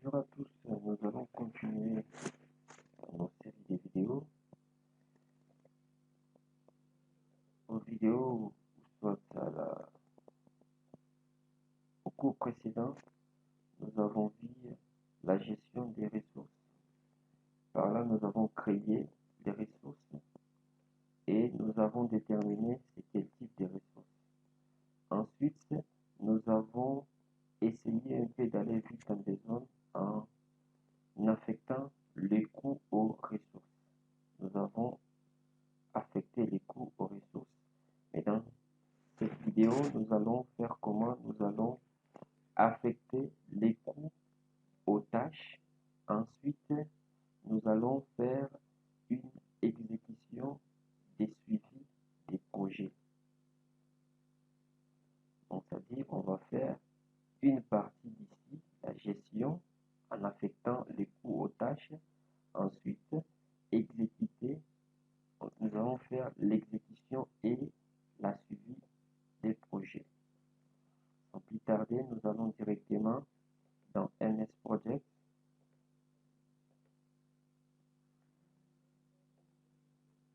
Bonjour à tous, nous allons continuer nos séries de vidéos. Aux vidéos, soit au cours précédent, nous avons vu la gestion des ressources. Par là, nous avons créé des ressources et nous avons déterminé c'est quel type de ressources. Ensuite, nous avons essayé un peu d'aller vite dans des zones en affectant les coûts aux ressources. Nous avons affecté les coûts aux ressources. Et dans cette vidéo, nous allons faire comment nous allons affecter les coûts aux tâches. Ensuite, nous allons faire une exécution des suivis des projets. Donc, c'est-à-dire, on va faire une partie d'ici, la gestion, en affectant les coûts aux tâches. Ensuite, exécuter. Donc, nous allons faire l'exécution et la suivi des projets. Sans plus tarder, nous allons directement dans MS Project.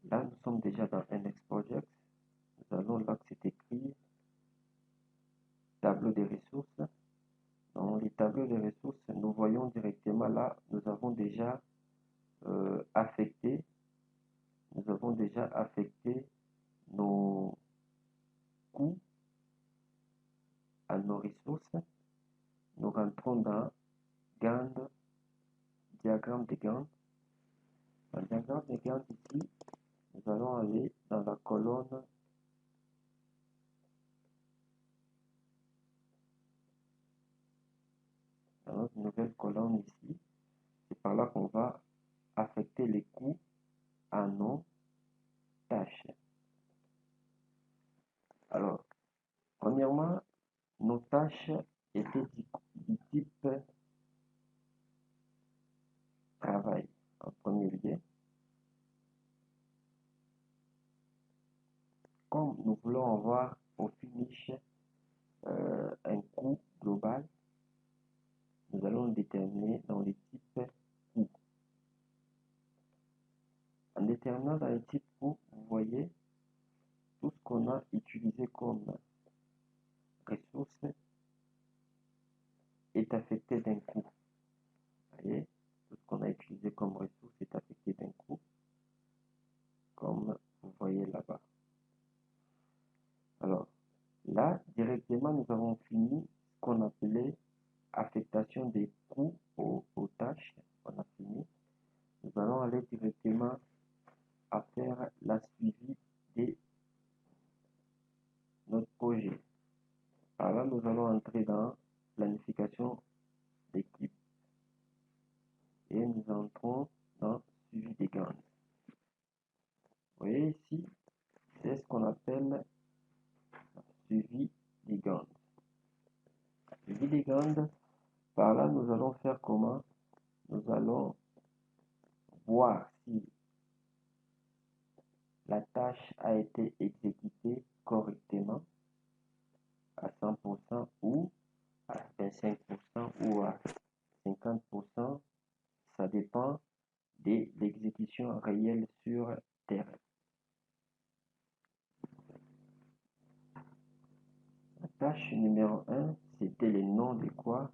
Là, nous sommes déjà dans MS Project. Nous allons là que c'est écrit tableau des ressources. Dans les tableaux des ressources, nous voyons directement là, nous avons déjà affecté nos coûts à nos ressources. Nous rentrons dans Gantt, diagramme de Gantt. Dans le diagramme de Gantt ici, nous allons aller dans la colonne dans notre nouvelle colonne ici. C'est par là qu'on va affecter les coûts à nos tâches. Alors, premièrement, nos tâches étaient du type travail en premier lieu. Comme nous voulons avoir au finish un coût global, nous allons déterminer dans les types coûts. En déterminant dans les types coûts, vous voyez tout ce qu'on a utilisé comme ressources est affecté d'un coût. Vous voyez, tout ce qu'on a utilisé comme ressources est affecté d'un coût, comme vous voyez là-bas. Alors, là, directement, nous avons fini ce qu'on appelait affectation des coûts aux tâches. On a fini. Nous allons aller directement à faire la suivi de notre projet. Alors là, nous allons entrer dans planification d'équipe. Et nous entrons dans suivi des Gantt. Vous voyez ici, c'est ce qu'on appelle suivi des Gantt. Suivi des Gantt, par là, nous allons faire comment? Nous allons voir si la tâche a été exécutée correctement à 100% ou à 25% ou à 50%. Ça dépend de l'exécution réelle sur terrain. La tâche numéro 1, c'était le nom de quoi?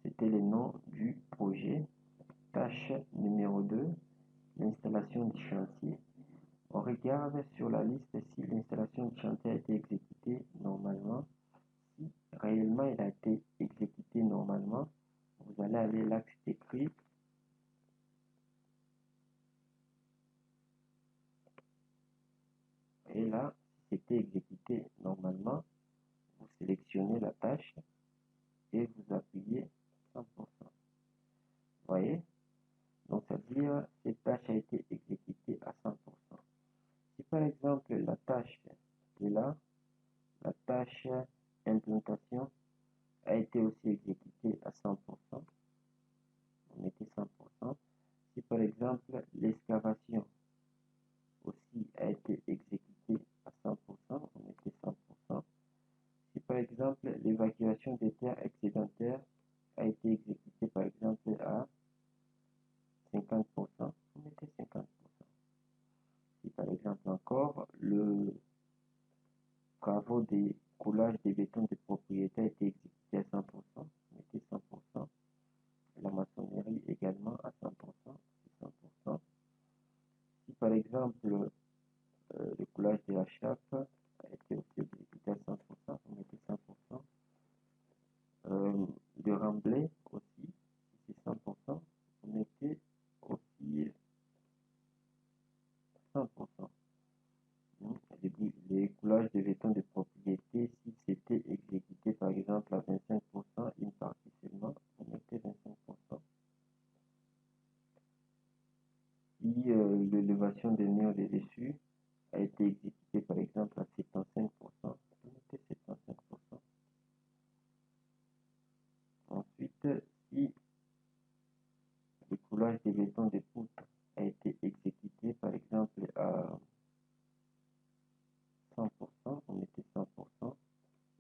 C'était le nom du projet. Tâche numéro 2, l'installation du chantier. On regarde sur la liste si l'installation du chantier a été exécutée normalement. Si réellement il a été exécuté normalement, vous allez aller là que c'est écrit et là, si c'était exécuté normalement, vous sélectionnez la tâche et vous appuyez 100%. Vous voyez? Donc, ça veut dire que cette tâche a été exécutée à 100%. Si par exemple la tâche est là, la tâche implantation a été aussi exécutée à 100%, on mettait 100%. Si par exemple l'excavation aussi a été exécutée à 100%, on mettait 100%. Si par exemple l'évacuation des terres excédentaires a été exécuté par exemple à 50%, vous mettez 50%. Si par exemple encore le travaux de coulage des bétons de propriété a été exécuté à 100%, vous mettez 100%. La maçonnerie également à 100%, c'est 100%. Si par exemple le coulage de la chape a été aussi exécuté à 100%, vous mettez 100%. Le remblai aussi, si c'est 100%, vous mettez aussi 100%. Les coulages de béton de propriété, si c'était exécuté par exemple à 25%, une partie seulement, vous mettez 25%. Si l'élévation des murs des dessus a été exécutée par exemple à 75%, vous mettez 75%. Ensuite, si le coulage des bétons de poutres a été exécuté par exemple à 100%, vous mettez 100%.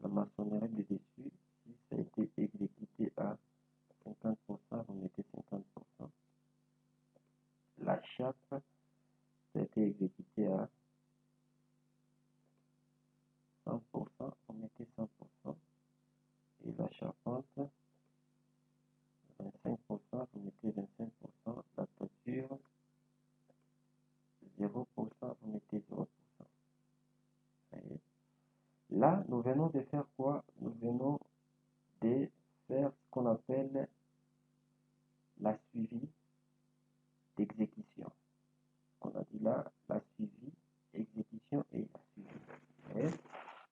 La maçonnerie de dessus, si ça a été exécuté à 50%, vous mettez 50%. La chape, ça a été exécuté à 100%, vous mettez 100%. Et la charpente, 25%, vous mettez 25%. La toiture, 0%, vous mettez 0%. Et là, nous venons de faire quoi? Nous venons de faire ce qu'on appelle la suivi d'exécution. On a dit là, la suivi, exécution et la suivi. Et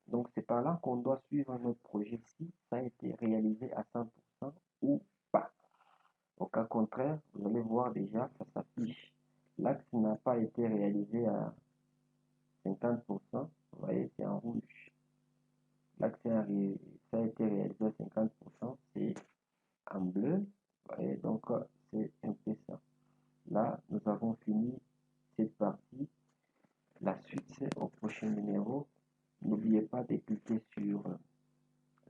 donc c'est par là qu'on doit suivre notre projet si ça a été réalisé à 100% ou pas. Au cas contraire, vous allez voir déjà, ça s'affiche. L'axe n'a pas été réalisé à 50%, vous voyez, c'est en rouge. L'axe ça a été réalisé à 50%, c'est en bleu, vous voyez, donc c'est un peu ça. Là, nous avons fini cette partie. La suite, c'est au prochain numéro. N'oubliez pas de cliquer sur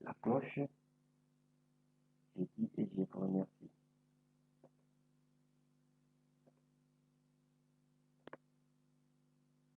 la cloche